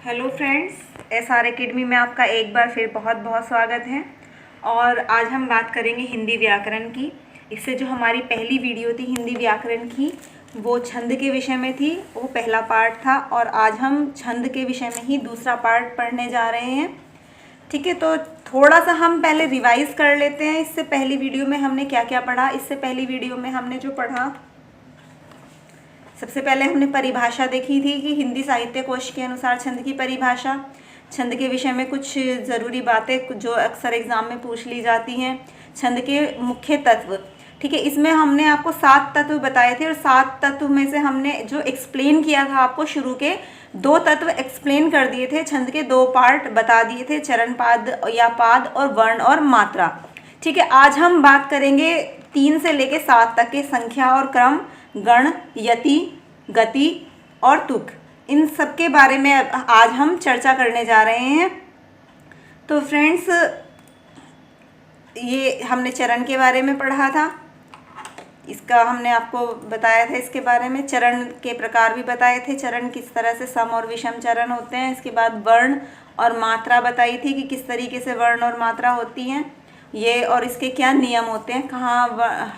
Hello friends, SR academy में आपका एक बार फिर बहुत बहुत स्वागत है। और आज हम बात करेंगे हिंदी व्याकरण की। इससे जो हमारी पहली वीडियो थी हिंदी व्याकरण की, वो छंद के विषय में थी, वो पहला पार्ट था। और आज हम छंद के विषय में ही दूसरा पार्ट पढ़ने जा रहे हैं। ठीक है, तो थोड़ा सा हम पहले रिवाइज़ कर लेते हैं। इससे पहली वीडियो में हमने क्या क्या पढ़ा। इससे पहली वीडियो में हमने जो पढ़ा, सबसे पहले हमने परिभाषा देखी थी कि हिंदी साहित्य कोश के अनुसार छंद की परिभाषा, छंद के विषय में कुछ ज़रूरी बातें जो अक्सर एग्ज़ाम में पूछ ली जाती हैं, छंद के मुख्य तत्व। ठीक है, इसमें हमने आपको 7 तत्व बताए थे और 7 तत्व में से हमने जो एक्सप्लेन किया था, आपको शुरू के 2 तत्व एक्सप्लेन कर दिए थे। छंद के 2 पार्ट बता दिए थे, चरण पाद या पाद और वर्ण और मात्रा। ठीक है, आज हम बात करेंगे 3 से लेकर 7 तक के संख्या और क्रम, गण, यति, गति और तुक, इन सब के बारे में आज हम चर्चा करने जा रहे हैं। तो फ्रेंड्स, ये हमने चरण के बारे में पढ़ा था, इसका हमने आपको बताया था। इसके बारे में चरण के प्रकार भी बताए थे, चरण किस तरह से सम और विषम चरण होते हैं। इसके बाद वर्ण और मात्रा बताई थी कि किस तरीके से वर्ण और मात्रा होती हैं ये, और इसके क्या नियम होते हैं, कहाँ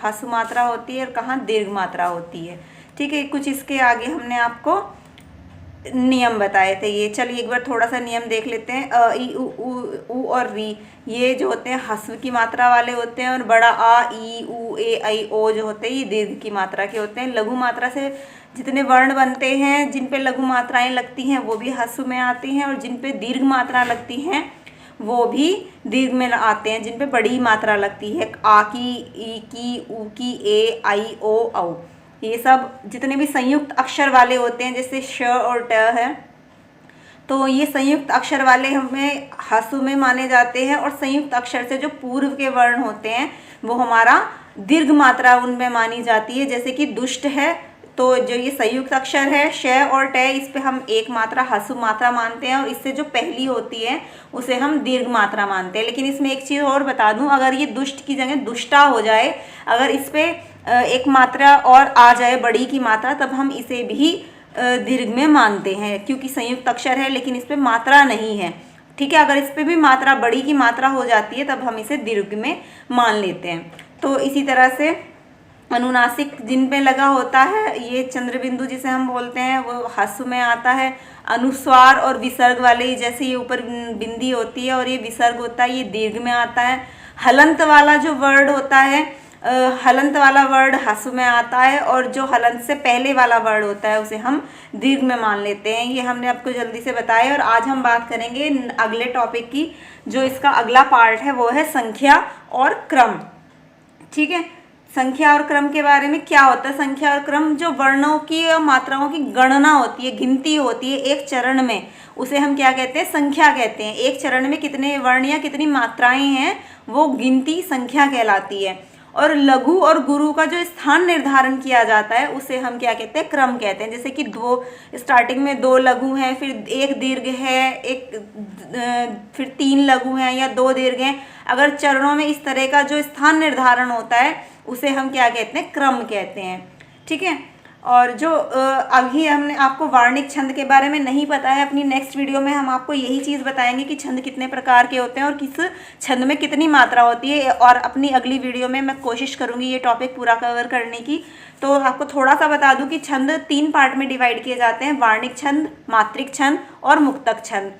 ह्रस्व मात्रा होती है और कहाँ दीर्घ मात्रा होती है। ठीक है, कुछ इसके आगे हमने आपको नियम बताए थे। ये चलिए एक बार थोड़ा सा नियम देख लेते हैं। अ, ई, उ और री, ये जो होते हैं ह्रस्व की मात्रा वाले होते हैं, और बड़ा आ, ई, उ, ए, ऐ, ओ जो होते हैं ये दीर्घ की मात्रा के होते हैं। लघु मात्रा से जितने वर्ण बनते हैं, जिन पे लघु मात्राएं लगती हैं वो भी ह्रस्व में आती हैं, और जिन पे दीर्घ मात्रा लगती हैं वो भी दीर्घ में आते हैं। जिन पे बड़ी मात्रा लगती है, आ की, ई की, उ की, ए, आई, ओ, औ, ये सब जितने भी संयुक्त अक्षर वाले होते हैं, जैसे श और ट है, तो ये संयुक्त अक्षर वाले हमें ह्रस्व में माने जाते हैं। और संयुक्त अक्षर से जो पूर्व के वर्ण होते हैं वो हमारा दीर्घ मात्रा उनमें मानी जाती है। जैसे कि दुष्ट है, तो जो ये संयुक्त अक्षर है श और ट, इस पे हम एक मात्रा ह्रस्व मात्रा मानते हैं, और इससे जो पहली होती है उसे हम दीर्घ मात्रा मानते हैं। लेकिन इसमें एक चीज़ और बता दूं, अगर ये दुष्ट की जगह दुष्टा हो जाए, अगर इस पे एक मात्रा और आ जाए बड़ी की मात्रा, तब हम इसे भी दीर्घ में मानते हैं, क्योंकि संयुक्त अक्षर है लेकिन इस पे मात्रा नहीं है। ठीक है, अगर इस पे भी मात्रा बड़ी की मात्रा हो जाती है तब हम इसे दीर्घ में मान लेते हैं। तो इसी तरह से अनुनासिक जिन पे लगा होता है, ये चंद्रबिंदु जिसे हम बोलते हैं, वो ह्रस्व में आता है। अनुस्वार और विसर्ग वाले, जैसे ये ऊपर बिंदी होती है और ये विसर्ग होता है, ये दीर्घ में आता है। हलंत वाला जो वर्ड होता है, हलंत वाला वर्ड ह्रस्व में आता है, और जो हलंत से पहले वाला वर्ड होता है उसे हम दीर्घ में मान लेते हैं। ये हमने आपको जल्दी से बताया। और आज हम बात करेंगे अगले टॉपिक की, जो इसका अगला पार्ट है वो है संख्या और क्रम। ठीक है, संख्या और क्रम के बारे में क्या होता है। संख्या और क्रम जो वर्णों की और मात्राओं की गणना होती है, गिनती होती है एक चरण में, उसे हम क्या कहते हैं, संख्या कहते हैं। एक चरण में कितने वर्ण या कितनी मात्राएं हैं वो गिनती संख्या कहलाती है। और लघु और गुरु का जो स्थान निर्धारण किया जाता है उसे हम क्या कहते हैं, क्रम कहते हैं। जैसे कि स्टार्टिंग में 2 लघु हैं, फिर 1 दीर्घ है, फिर 3 लघु हैं या 2 दीर्घ हैं। अगर चरणों में इस तरह का जो स्थान निर्धारण होता है उसे हम क्या कहते हैं, क्रम कहते हैं। ठीक है, और जो अभी हमने आपको वार्णिक छंद के बारे में नहीं पता है, अपनी नेक्स्ट वीडियो में हम आपको यही चीज़ बताएंगे कि छंद कितने प्रकार के होते हैं और किस छंद में कितनी मात्रा होती है। और अपनी अगली वीडियो में मैं कोशिश करूंगी ये टॉपिक पूरा कवर करने की। तो आपको थोड़ा सा बता दूं कि छंद 3 पार्ट में डिवाइड किए जाते हैं, वार्णिक छंद, मात्रिक छंद और मुक्तक छंद।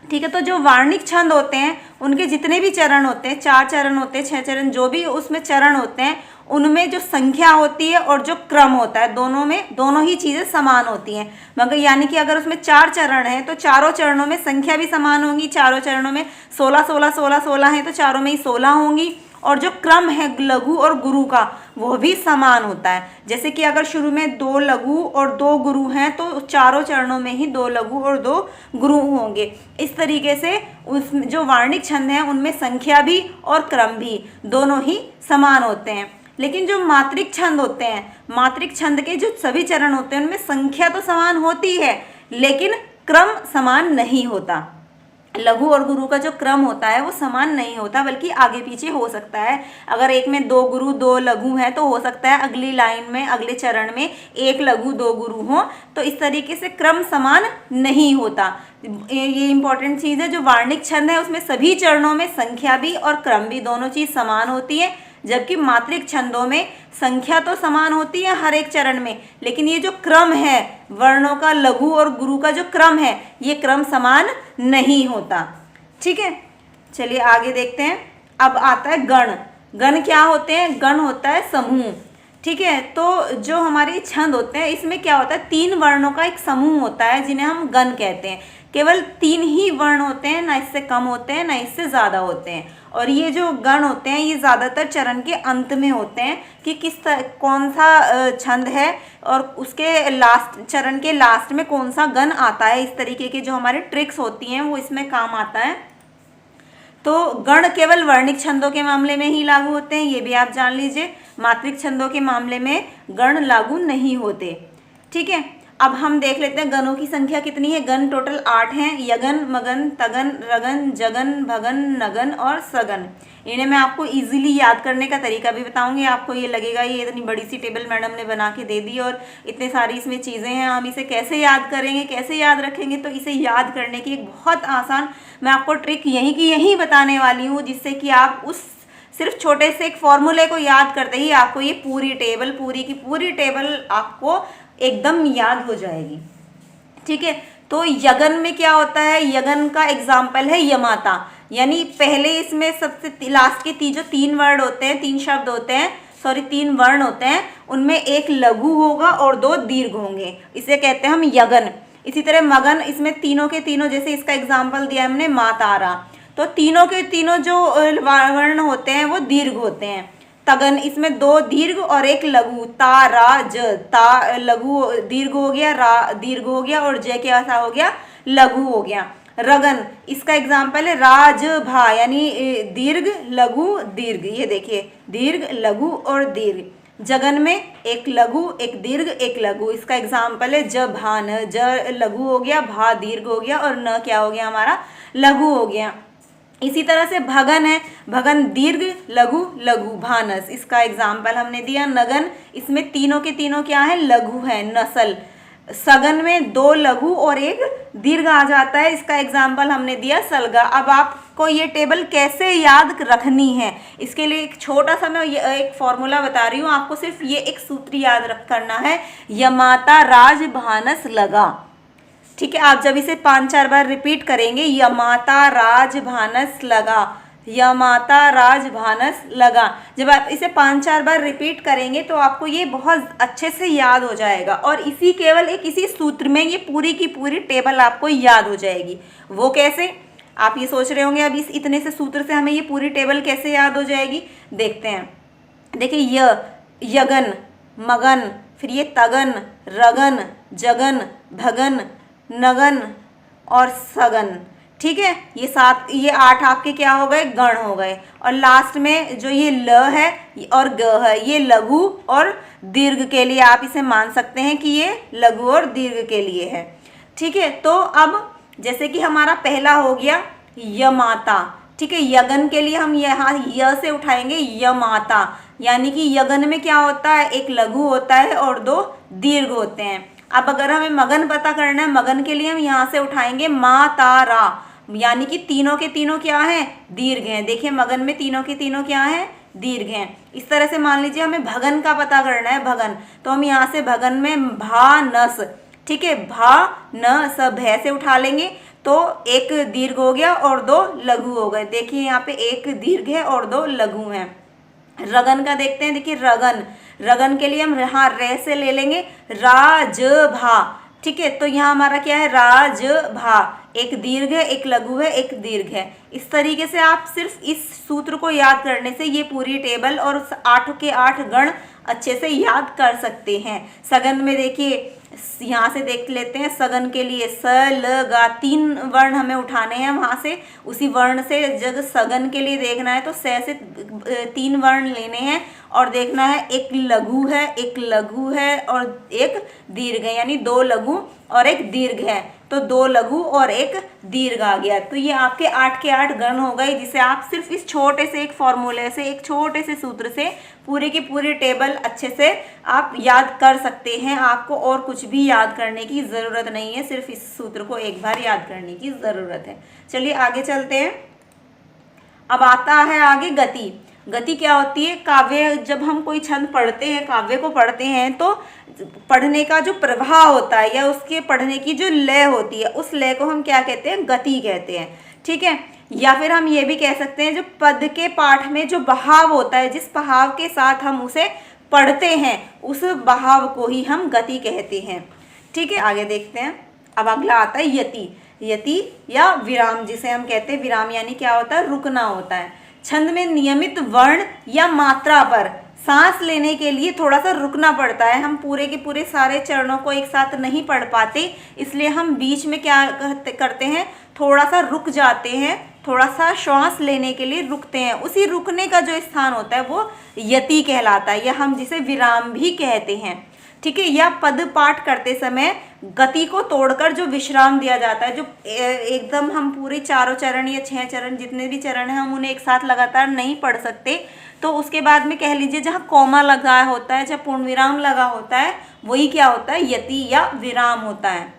ठीक है, तो जो वार्णिक छंद होते हैं उनके जितने भी चरण होते हैं, 4 चरण होते हैं, 6 चरण, जो भी उसमें चरण होते हैं, उनमें जो संख्या होती है और जो क्रम होता है, दोनों ही चीज़ें समान होती हैं। मगर यानी कि अगर उसमें 4 चरण हैं तो चारों चरणों में संख्या भी समान होंगी। चारों चरणों में 16 16 16 16 हैं तो चारों में ही 16 होंगी। और जो क्रम है लघु और गुरु का, वो भी समान होता है। जैसे कि अगर शुरू में 2 लघु और 2 गुरु हैं तो चारों चरणों में ही 2 लघु और 2 गुरु होंगे। इस तरीके से उस जो वार्णिक छंद हैं उनमें संख्या भी और क्रम भी दोनों ही समान होते हैं। लेकिन जो मात्रिक छंद होते हैं, मात्रिक छंद के जो सभी चरण होते हैं उनमें संख्या तो समान होती है लेकिन क्रम समान नहीं होता। लघु और गुरु का जो क्रम होता है वो समान नहीं होता, बल्कि आगे पीछे हो सकता है। अगर एक में 2 गुरु 2 लघु हैं तो हो सकता है अगली लाइन में, अगले चरण में 1 लघु 2 गुरु हो। तो इस तरीके से क्रम समान नहीं होता। ये इंपॉर्टेंट चीज़ है। जो वार्णिक छंद है उसमें सभी चरणों में संख्या भी और क्रम भी दोनों चीज़ समान होती है, जबकि मात्रिक छंदों में संख्या तो समान होती है हर एक चरण में, लेकिन ये जो क्रम है वर्णों का, लघु और गुरु का जो क्रम है, ये क्रम समान नहीं होता। ठीक है, चलिए आगे देखते हैं। अब आता है गण। गण क्या होते हैं? गण होता है समूह। ठीक है, तो जो हमारे छंद होते हैं इसमें क्या होता है, 3 वर्णों का एक समूह होता है जिन्हें हम गण कहते हैं। केवल 3 ही वर्ण होते हैं, ना इससे कम होते हैं ना इससे ज़्यादा होते हैं। और ये जो गण होते हैं ये ज़्यादातर चरण के अंत में होते हैं कि कौन सा छंद है और उसके लास्ट, चरण के लास्ट में कौन सा गण आता है। इस तरीके की जो हमारे ट्रिक्स होती हैं वो इसमें काम आता है। तो गण केवल वर्णिक छंदों के मामले में ही लागू होते हैं, ये भी आप जान लीजिए। मात्रिक छंदों के मामले में गण लागू नहीं होते। ठीक है, अब हम देख लेते हैं गणों की संख्या कितनी है। गण टोटल 8 हैं। यगन, मगन, तगन, रगन, जगन, भगन, नगन और सगन। इन्हें मैं आपको इजीली याद करने का तरीका भी बताऊंगी। आपको ये लगेगा ये इतनी बड़ी सी टेबल मैडम ने बना के दे दी और इतने सारी इसमें चीज़ें हैं, हम इसे कैसे याद करेंगे, कैसे याद रखेंगे। तो इसे याद करने की एक बहुत आसान मैं आपको ट्रिक यहीं की यहीं बताने वाली हूँ, जिससे कि आप उस सिर्फ छोटे से एक फॉर्मूले को याद करते ही आपको ये पूरी टेबल, पूरी की पूरी टेबल आपको एकदम याद हो जाएगी। ठीक है, तो यगन में क्या होता है? यगन का एग्जाम्पल है यमाता। यानी पहले इसमें सबसे लास्ट के जो 3 वर्ड होते हैं, 3 शब्द होते हैं, 3 वर्ण होते हैं, उनमें एक लघु होगा और 2 दीर्घ होंगे, इसे कहते हैं हम यगन। इसी तरह मगन, इसमें तीनों के तीनों, जैसे इसका एग्जाम्पल दिया हमने मातारा, तो तीनों के तीनों जो वर्ण होते हैं वो दीर्घ होते हैं। तगन, इसमें 2 दीर्घ और 1 लघु, ता रा ज, ता लघु दीर्घ हो गया, रा दीर्घ हो गया और जय क्या सा हो गया, लघु हो गया। रगन, इसका एग्जाम्पल है राज भा, यानी दीर्घ लघु दीर्घ, ये देखिए दीर्घ लघु और दीर्घ। जगन में 1 लघु 1 दीर्घ 1 लघु, इसका एग्जाम्पल है ज भान, ज लघु हो गया, भा दीर्घ हो गया और न क्या हो गया हमारा, लघु हो गया। इसी तरह से भगन है, भगन दीर्घ लघु लघु, भानस, इसका एग्जाम्पल हमने दिया। नगन, इसमें तीनों के तीनों क्या है, लघु है, नसल। सगन में 2 लघु और 1 दीर्घ आ जाता है, इसका एग्जाम्पल हमने दिया सलगा। अब आपको ये टेबल कैसे याद रखनी है, इसके लिए एक छोटा सा मैं एक फॉर्मूला बता रही हूँ। आपको सिर्फ ये एक सूत्र याद करना है, यमाता राज भानस लगा। ठीक है, आप जब इसे 5-4 बार रिपीट करेंगे, यमाता राज भानस लगा, यमाता राज भानस लगा, जब आप इसे 5-4 बार रिपीट करेंगे तो आपको ये बहुत अच्छे से याद हो जाएगा और केवल इसी सूत्र में ये पूरी की पूरी टेबल आपको याद हो जाएगी। वो कैसे? आप ये सोच रहे होंगे अब इस इतने से सूत्र से हमें ये पूरी टेबल कैसे याद हो जाएगी, देखते हैं। देखिए यगन, मगन, फिर ये तगन, रगन, जगन, भगन, नगन और सगन। ठीक है, ये 8 आपके क्या हो गए, गण हो गए। और लास्ट में जो ये ल है और ग है, ये लघु और दीर्घ के लिए आप इसे मान सकते हैं कि ये लघु और दीर्घ के लिए है। ठीक है, तो अब जैसे कि हमारा पहला हो गया यमाता। ठीक है, यगन के लिए हम यहाँ य से उठाएंगे यमाता, यानी कि यगन में क्या होता है, 1 लघु होता है और 2 दीर्घ होते हैं। अब अगर हमें मगन पता करना है, मगन के लिए हम यहाँ से उठाएंगे मातारा, यानी कि तीनों के तीनों क्या हैं, दीर्घ हैं। देखिए मगन में तीनों के तीनों क्या हैं, दीर्घ हैं। इस तरह से मान लीजिए हमें भगन का पता करना है, भगन, तो हम यहाँ से भगन में भा नस, ठीक है, भा न स भय से उठा लेंगे तो 1 दीर्घ हो गया और 2 लघु हो गए। देखिए यहाँ पे 1 दीर्घ है और 2 लघु हैं। रगन का देखते हैं, देखिए रगन, रगन के लिए हम यहाँ रे से ले लेंगे राज भा। ठीक है, तो यहाँ हमारा क्या है, राज भा, 1 दीर्घ है 1 लघु है 1 दीर्घ है। इस तरीके से आप सिर्फ इस सूत्र को याद करने से ये पूरी टेबल और उस 8 के 8 गण अच्छे से याद कर सकते हैं। सगन में देखिए यहाँ से देख लेते हैं, सगन के लिए स ल गा 3 वर्ण हमें उठाने हैं वहाँ से, उसी वर्ण से जब सगन के लिए देखना है तो स से 3 वर्ण लेने हैं और देखना है एक लघु है, एक लघु है और एक दीर्घ है, यानी 2 लघु और एक दीर्घ है, तो 2 लघु और एक दीर्घ आ गया। तो ये आपके 8 के 8 गण हो गए, जिसे आप सिर्फ इस छोटे से एक फॉर्मूले से, एक छोटे से सूत्र से पूरी की पूरी टेबल अच्छे से आप याद कर सकते हैं। आपको और कुछ भी याद करने की ज़रूरत नहीं है, सिर्फ इस सूत्र को एक बार याद करने की ज़रूरत है। चलिए आगे चलते हैं। अब आता है आगे गति। गति क्या होती है? काव्य, जब हम कोई छंद पढ़ते हैं, काव्य को पढ़ते हैं, तो पढ़ने का जो प्रवाह होता है या उसके पढ़ने की जो लय होती है, उस लय को हम क्या कहते हैं? गति कहते हैं। ठीक है, या फिर हम ये भी कह सकते हैं जो पद के पाठ में जो बहाव होता है, जिस बहाव के साथ हम उसे पढ़ते हैं, उस बहाव को ही हम गति कहते हैं। ठीक है, आगे देखते हैं। अब अगला आता है यति। यति या विराम, जिसे हम कहते हैं विराम, यानी क्या होता है? रुकना होता है। छंद में नियमित वर्ण या मात्रा पर सांस लेने के लिए थोड़ा सा रुकना पड़ता है। हम पूरे के पूरे सारे चरणों को एक साथ नहीं पढ़ पाते, इसलिए हम बीच में क्या करते हैं? थोड़ा सा रुक जाते हैं, थोड़ा सा श्वास लेने के लिए रुकते हैं। उसी रुकने का जो स्थान होता है वो यति कहलाता है, या हम जिसे विराम भी कहते हैं। ठीक है, या पद पाठ करते समय गति को तोड़कर जो विश्राम दिया जाता है, जो एकदम हम पूरे 4 चरण या 6 चरण, जितने भी चरण हैं, हम उन्हें एक साथ लगातार नहीं पढ़ सकते, तो उसके बाद में कह लीजिए जहाँ कॉमा लगा होता है, जहाँ पूर्ण विराम लगा होता है, वही क्या होता है? यति या विराम होता है।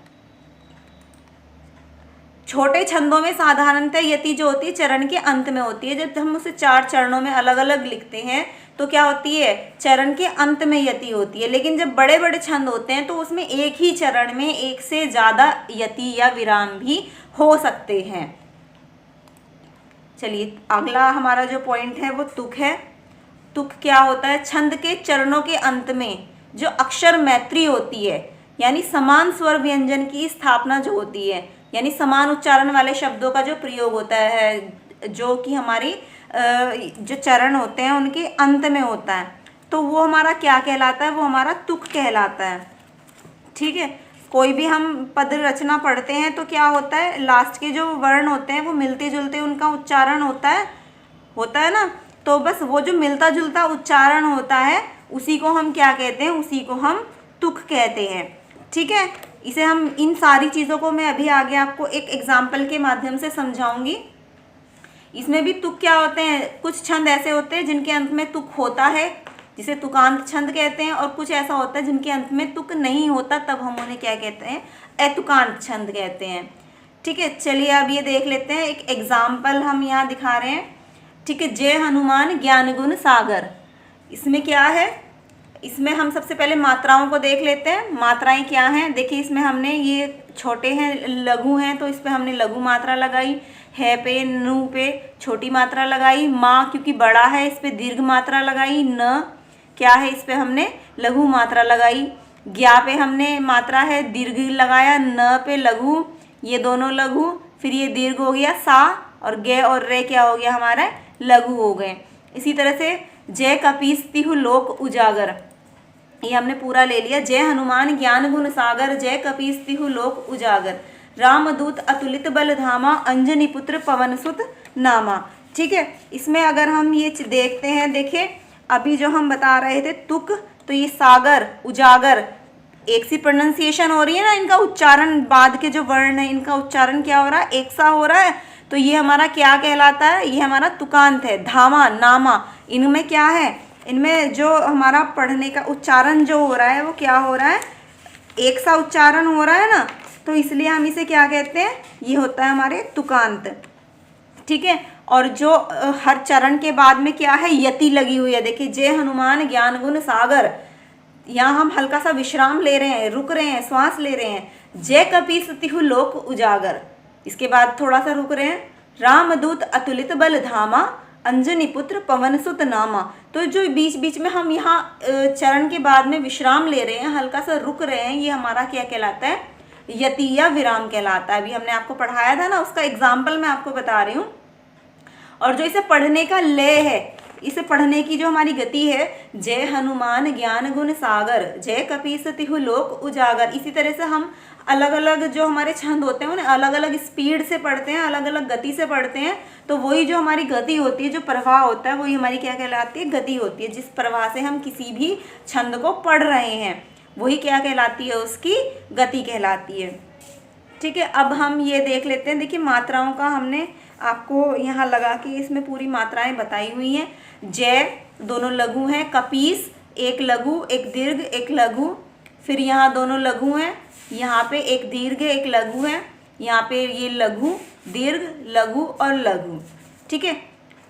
छोटे छंदों में साधारणतः यति जो होती है चरण के अंत में होती है। जब हम उसे 4 चरणों में अलग अलग लिखते हैं तो क्या होती है? चरण के अंत में यति होती है। लेकिन जब बड़े बड़े छंद होते हैं तो उसमें एक ही चरण में एक से ज़्यादा यति या विराम भी हो सकते हैं। चलिए अगला हमारा जो पॉइंट है वो तुक है। तुक क्या होता है? छंद के चरणों के अंत में जो अक्षर मैत्री होती है, यानी समान स्वर व्यंजन की स्थापना जो होती है, यानी समान उच्चारण वाले शब्दों का जो प्रयोग होता है, जो कि हमारी जो चरण होते हैं उनके अंत में होता है, तो वो हमारा क्या कहलाता है? वो हमारा तुक कहलाता है। ठीक है, कोई भी हम पद रचना पढ़ते हैं तो क्या होता है? लास्ट के जो वर्ण होते हैं वो मिलते जुलते उनका उच्चारण होता है ना। तो बस वो जो मिलता जुलता उच्चारण होता है उसी को हम क्या कहते हैं? उसी को हम तुक कहते हैं। ठीक है, इसे हम इन सारी चीज़ों को मैं अभी आगे आपको एक एग्जाम्पल के माध्यम से समझाऊंगी। इसमें भी तुक क्या होते हैं? कुछ छंद ऐसे होते हैं जिनके अंत में तुक होता है, जिसे तुकांत छंद कहते हैं, और कुछ ऐसा होता है जिनके अंत में तुक नहीं होता, तब हम उन्हें क्या कहते हैं? अतुकांत छंद कहते हैं। ठीक है, चलिए अब ये देख लेते हैं, एक एग्जाम्पल हम यहाँ दिखा रहे हैं। ठीक है, जय हनुमान ज्ञान गुण सागर। इसमें क्या है? इसमें हम सबसे पहले मात्राओं को देख लेते हैं। मात्राएं क्या हैं? देखिए, इसमें हमने ये छोटे हैं, लघु हैं, तो इस पर हमने लघु मात्रा लगाई, है पे, नु पे छोटी मात्रा लगाई, माँ क्योंकि बड़ा है इस पे दीर्घ मात्रा लगाई, न क्या है इस पे हमने लघु मात्रा लगाई, ज्ञा पे हमने मात्रा है दीर्घ लगाया, न पे लघु, ये दोनों लघु, फिर ये दीर्घ हो गया सा, और गे और रे क्या हो गया? हमारा लघु हो गए। इसी तरह से जय कपीस तिहु लोक उजागर, ये हमने पूरा ले लिया। जय हनुमान ज्ञान गुण सागर, जय कपीस तिहु लोक उजागर, रामदूत अतुलित बल धामा, अंजनी पुत्र पवन सुत नामा। ठीक है, इसमें अगर हम ये देखते हैं, देखिए अभी जो हम बता रहे थे तुक, तो ये सागर उजागर एक सी प्रोनाउंसिएशन हो रही है ना, इनका उच्चारण बाद के जो वर्ण है इनका उच्चारण क्या हो रहा है? एक सा हो रहा है, तो ये हमारा क्या कहलाता है? ये हमारा तुकांत है। धामा, नामा, इनमें क्या है? इनमें जो हमारा पढ़ने का उच्चारण जो हो रहा है वो क्या हो रहा है? एक सा उच्चारण हो रहा है ना, तो इसलिए हम इसे क्या कहते हैं? ये होता है हमारे तुकांत। ठीक है, और जो हर चरण के बाद में क्या है? यति लगी हुई है। देखिए, जय हनुमान ज्ञान गुण सागर, यहाँ हम हल्का सा विश्राम ले रहे हैं, रुक रहे हैं, श्वास ले रहे हैं। जय कपीस तिहु लोक उजागर, इसके बाद थोड़ा सा रुक रहे हैं। रामदूत अतुलित बल धामा, अंजनी पुत्र पवन सुत नामा। तो जो बीच बीच में हम यहाँ चरण के बाद में विश्राम ले रहे हैं, हल्का सा रुक रहे हैं, ये हमारा क्या कहलाता है? यति या विराम कहलाता है। अभी हमने आपको पढ़ाया था ना, उसका एग्जाम्पल मैं आपको बता रही हूँ। और जो इसे पढ़ने का लय है, इसे पढ़ने की जो हमारी गति है, जय हनुमान ज्ञान गुण सागर, जय कपीस तिहु लोक उजागर, इसी तरह से हम अलग अलग जो हमारे छंद होते हैं उन्हें अलग अलग स्पीड से पढ़ते हैं, अलग अलग गति से पढ़ते हैं, तो वही जो हमारी गति होती है, जो प्रवाह होता है, वही हमारी क्या कहलाती है, गति होती है। जिस प्रवाह से हम किसी भी छंद को पढ़ रहे हैं वही क्या कहलाती है, उसकी गति कहलाती है। ठीक है, अब हम ये देख लेते हैं। देखिए मात्राओं का हमने आपको यहाँ लगा के इसमें पूरी मात्राएं बताई हुई हैं। जय दोनों लघु हैं, कपीस एक लघु एक दीर्घ एक लघु, फिर यहाँ दोनों लघु हैं, यहाँ पे एक दीर्घ एक लघु है, यहाँ पे ये लघु दीर्घ लघु और लघु। ठीक है,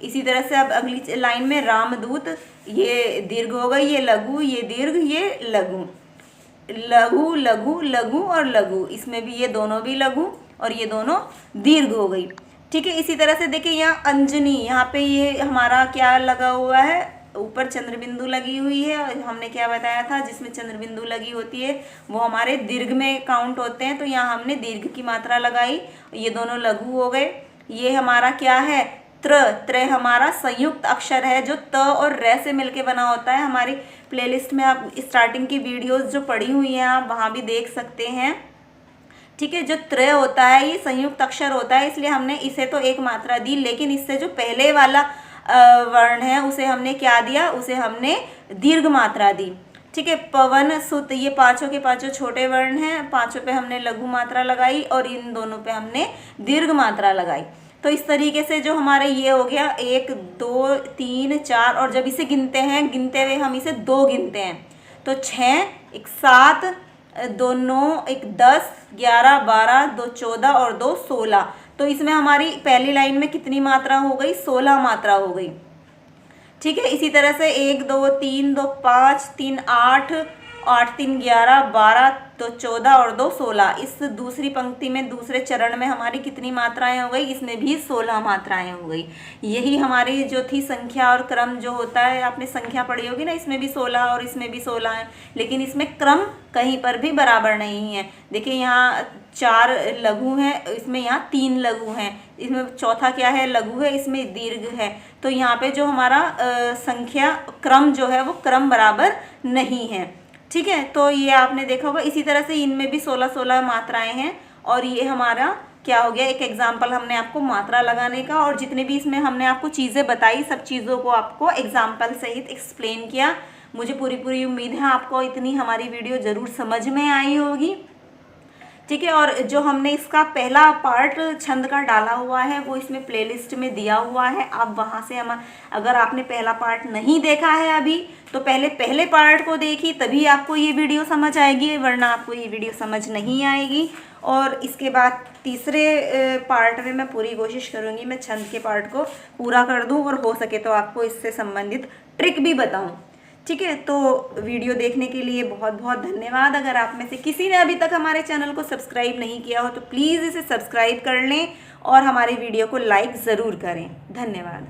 इसी तरह से अब अगली लाइन में रामदूत, ये दीर्घ हो गई, ये लघु ये दीर्घ ये लघु, लघु लघु लघु और लघु, इसमें भी ये दोनों भी लघु और ये दोनों दीर्घ हो गई। ठीक है, इसी तरह से देखिए यहाँ अंजनी, यहाँ पे ये हमारा क्या लगा हुआ है, ऊपर चंद्र बिंदु लगी हुई है। हमने क्या बताया था, जिसमें चंद्र बिंदु लगी होती है वो हमारे दीर्घ में काउंट होते हैं, तो यहाँ हमने दीर्घ की मात्रा लगाई, ये दोनों लघु हो गए। ये हमारा क्या है, त्र, त्र हमारा संयुक्त अक्षर है जो त और र से मिलके बना होता है। हमारी प्लेलिस्ट में आप स्टार्टिंग की वीडियोस जो पड़ी हुई हैं आप वहाँ भी देख सकते हैं। ठीक है, जो त्र होता है ये संयुक्त अक्षर होता है, इसलिए हमने इसे तो एक मात्रा दी, लेकिन इससे जो पहले वाला वर्ण है उसे हमने क्या दिया, उसे हमने दीर्घ मात्रा दी। ठीक है, पवन सुत, ये पांचों के पांचों छोटे वर्ण हैं, पांचों पे हमने लघु मात्रा लगाई और इन दोनों पे हमने दीर्घ मात्रा लगाई। तो इस तरीके से जो हमारे ये हो गया 1 2 3 4, और जब इसे गिनते हैं, गिनते हुए हम इसे 2 गिनते हैं, तो 6 1 7 2 9 1 10 11 12 2 14 और 2 16। तो इसमें हमारी पहली लाइन में कितनी मात्रा हो गई, 16 मात्रा हो गई। ठीक है, इसी तरह से 1 2 3 2 5 3 8 8 3 11 12 तो 14 और 2 16। इस दूसरी पंक्ति में दूसरे चरण में हमारी कितनी मात्राएं हो गई, इसमें भी 16 मात्राएं हो गई। यही हमारी जो थी संख्या और क्रम जो होता है, आपने संख्या पढ़ी होगी ना, इसमें भी 16 और इसमें भी 16 है, लेकिन इसमें क्रम कहीं पर भी बराबर नहीं है। देखिए यहाँ 4 लघु हैं, इसमें यहाँ 3 लघु हैं, इसमें चौथा क्या है, लघु है, इसमें दीर्घ है। तो यहाँ पे जो हमारा संख्या क्रम जो है वो क्रम बराबर नहीं है। ठीक है, तो ये आपने देखा होगा। इसी तरह से इनमें भी 16 मात्राएं हैं, और ये हमारा क्या हो गया, एक एग्जाम्पल हमने आपको मात्रा लगाने का, और जितने भी इसमें हमने आपको चीज़ें बताई सब चीज़ों को आपको एग्जाम्पल सहित एक्सप्लेन किया। मुझे पूरी उम्मीद है आपको इतनी हमारी वीडियो ज़रूर समझ में आई होगी। ठीक है, और जो हमने इसका पहला पार्ट छंद का डाला हुआ है वो इसमें प्लेलिस्ट में दिया हुआ है, आप वहाँ से हम, अगर आपने पहला पार्ट नहीं देखा है अभी तो पहले पार्ट को देखिए, तभी आपको ये वीडियो समझ आएगी, वरना आपको ये वीडियो समझ नहीं आएगी। और इसके बाद तीसरे पार्ट में मैं पूरी कोशिश करूँगी मैं छंद के पार्ट को पूरा कर दूँ, और हो सके तो आपको इससे संबंधित ट्रिक भी बताऊँ। ठीक है, तो वीडियो देखने के लिए बहुत बहुत धन्यवाद। अगर आप में से किसी ने अभी तक हमारे चैनल को सब्सक्राइब नहीं किया हो तो प्लीज़ इसे सब्सक्राइब कर लें और हमारे वीडियो को लाइक ज़रूर करें। धन्यवाद।